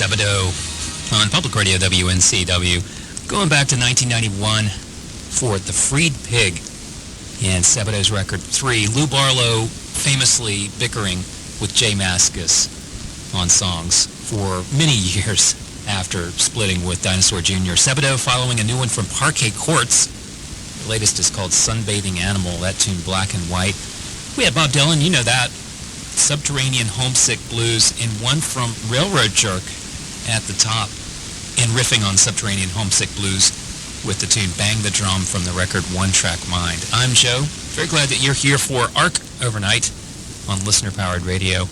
Sebadoh on Public Radio WNCW. Going back to 1991 for The Freed Pig and Sebadoh's record 3. Lou Barlow famously bickering with Jay Mascis on songs for many years after splitting with Dinosaur Jr. Sebadoh following a new one from Parquet Courts. The latest is called Sunbathing Animal, that tune Black and White. We had Bob Dylan, you know that, Subterranean Homesick Blues, and one from Railroad Jerk at the top, and riffing on Subterranean Homesick Blues with the tune Bang the Drum from the record One Track Mind. I'm Joe. Very glad that you're here for ARC Overnight on listener-powered radio.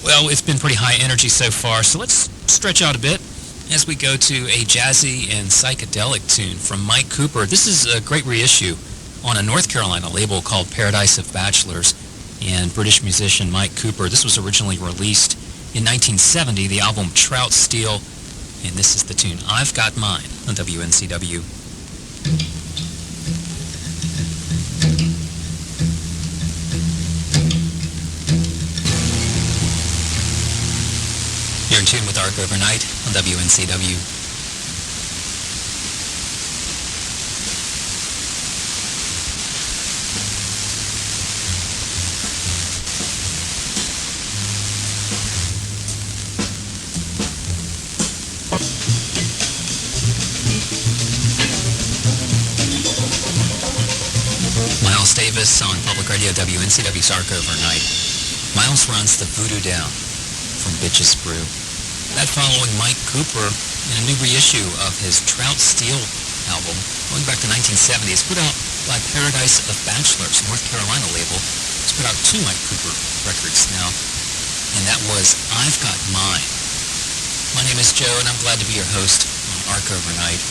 Well, it's been pretty high energy so far, so let's stretch out a bit as we go to a jazzy and psychedelic tune from Mike Cooper. This is a great reissue on a North Carolina label called Paradise of Bachelors, and British musician Mike Cooper. This was originally released in 1970, the album Trout Steel, and this is the tune I've Got Mine on WNCW. You're in tune with ARC Overnight on WNCW. Miles Davis on Public Radio WNCW's ARC Overnight. Miles runs the Voodoo Down from Bitches Brew. That following Mike Cooper in a new reissue of his Trout Steel album, going back to 1970. It's put out by Paradise of Bachelors, North Carolina label. It's put out 2 Mike Cooper records now, and that was I've Got Mine. My name is Joe, and I'm glad to be your host on ARC Overnight.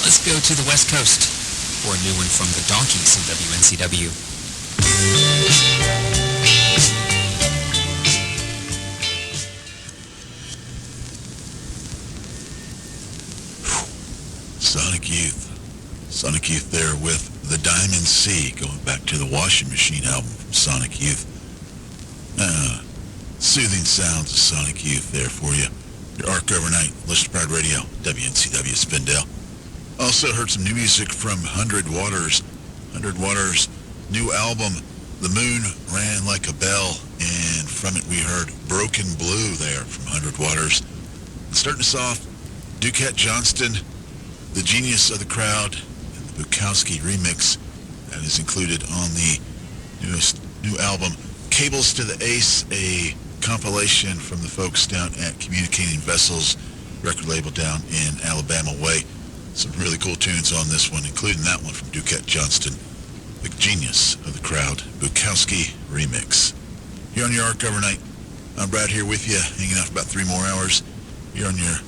Let's go to the West Coast for a new one from the Donkeys in WNCW. Sonic Youth there with The Diamond Sea, going back to the Washing Machine album from Sonic Youth. Soothing sounds of Sonic Youth there for you. Your ARC Overnight, Listener Pride Radio, WNCW Spindale. Also heard some new music from 100 Waters. 100 Waters' new album, The Moon Ran Like a Bell, and from it we heard Broken Blue there from 100 Waters. And starting us off, Duquette Johnston, The Genius of the Crowd, and the Bukowski remix that is included on the new album, Cables to the Ace, a compilation from the folks down at Communicating Vessels record label down in Alabama Way. Some really cool tunes on this one, including that one from Duquette Johnston, The Genius of the Crowd, Bukowski remix. Here on your ARC Overnight, I'm Brad here with you, hanging out for about 3 more hours. Here on your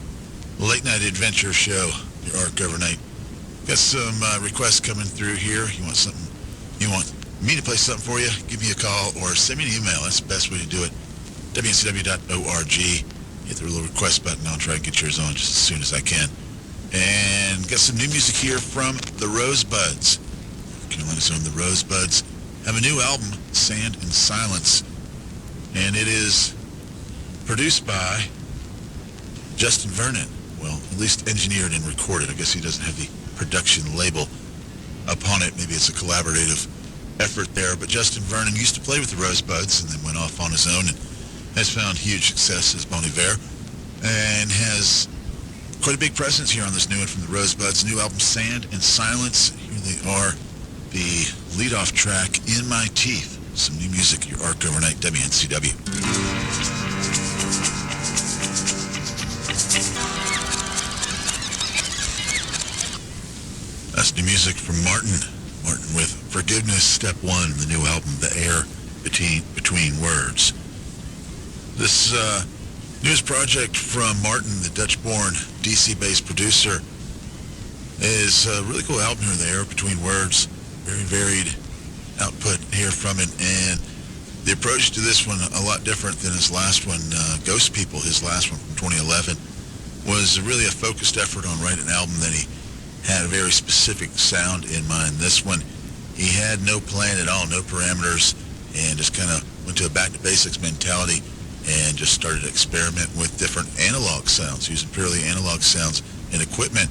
late night adventure show, your ARC Overnight. Got some requests coming through here. You want something? You want me to play something for you? Give me a call or send me an email. That's the best way to do it. WNCW.org. Hit the little request button. I'll try and get yours on just as soon as I can. And got some new music here from the Rosebuds. Carolina's own the Rosebuds have a new album, Sand and Silence, and it is produced by Justin Vernon. Well, at least engineered and recorded. I guess he doesn't have the production label upon it. Maybe it's a collaborative effort there. But Justin Vernon used to play with the Rosebuds and then went off on his own and has found huge success as Bon Iver and has quite a big presence here on this new one from the Rosebuds. New album, Sand and Silence. Here they are, the lead-off track, In My Teeth. Some new music, your ARC Overnight, WNCW. That's new music from Martin. Martin with Forgiveness, Step 1, the new album, The Air Between Words. This newest project from Martin, the Dutch-born, DC-based producer, is a really cool album here, The Air Between Words. Very varied output here from it, and the approach to this one a lot different than his last one, Ghost People, his last one from 2011, was really a focused effort on writing an album that he had a very specific sound in mind. This one, he had no plan at all, no parameters, and just kind of went to a back-to-basics mentality and just started to experiment with different analog sounds, using purely analog sounds and equipment,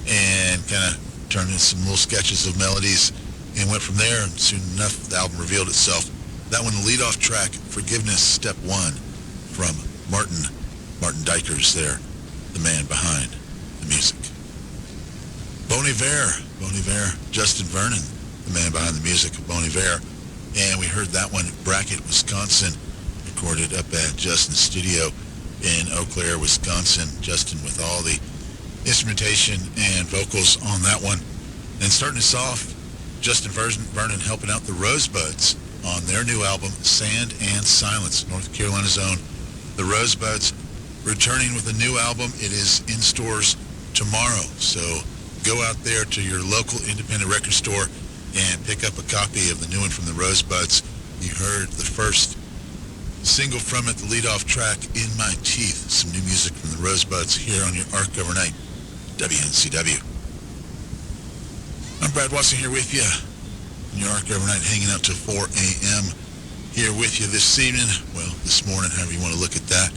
and kind of turned into some little sketches of melodies and went from there, and soon enough the album revealed itself. That one, the lead-off track, Forgiveness Step 1, from Martin Dykers there, the man behind the music. Bon Iver, Justin Vernon, the man behind the music of Bon Iver, and we heard that one, Brackett, Wisconsin, recorded up at Justin's studio in Eau Claire, Wisconsin. Justin with all the instrumentation and vocals on that one. And starting us off, Justin Vernon helping out the Rosebuds on their new album, Sand and Silence, North Carolina's own. The Rosebuds returning with a new album. It is in stores tomorrow, so go out there to your local independent record store and pick up a copy of the new one from the Rosebuds. You heard the first single from it, the lead-off track, In My Teeth. Some new music from the Rosebuds here on your Arc Overnight, WNCW. I'm Brad Watson here with you on your Arc Overnight, hanging out till 4 a.m. Here with you this evening, well, this morning, however you want to look at that.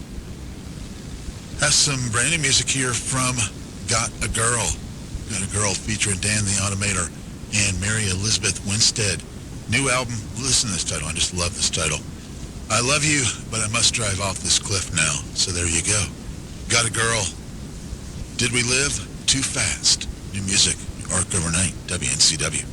Have some brand new music here from Got a Girl. Got a Girl featuring Dan the Automator and Mary Elizabeth Winstead. New album. Listen to this title. I just love this title. I love you, but I must drive off this cliff now. So there you go. Got a Girl. Did we live too fast? New music. Arc Overnight, WNCW.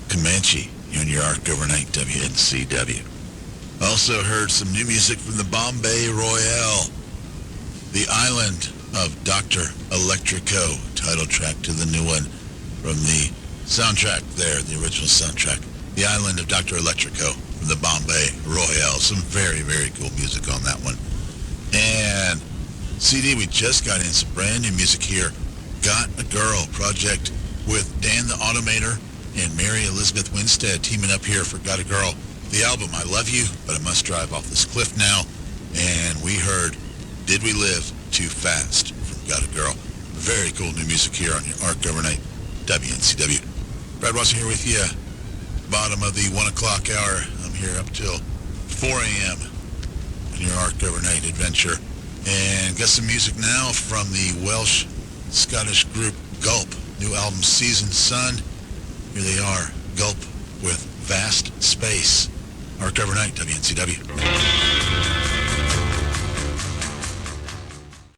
Comanche, here on your Arc Overnight, WNCW. Also heard some new music from the Bombay Royale, The Island of Dr. Electrico, title track to the new one from the soundtrack there, the original soundtrack, The Island of Dr. Electrico from the Bombay Royale. Some very, very cool music on that one. And CD, we just got in some brand new music here. Got a Girl project with Dan the Automator and Mary Elizabeth Winstead teaming up here for Got a Girl. The album, I Love You, but I Must Drive Off This Cliff Now. And we heard Did We Live Too Fast from Got a Girl. Very cool new music here on your Arc Overnight, WNCW. Brad Watson here with you. Bottom of the 1 o'clock hour. I'm here up till 4 a.m. on your Arc Overnight adventure. And got some music now from the Welsh-Scottish group Gulp. New album, Seasoned Sun. Here they are, Gulp with Vast Space. Arc Overnight, WNCW.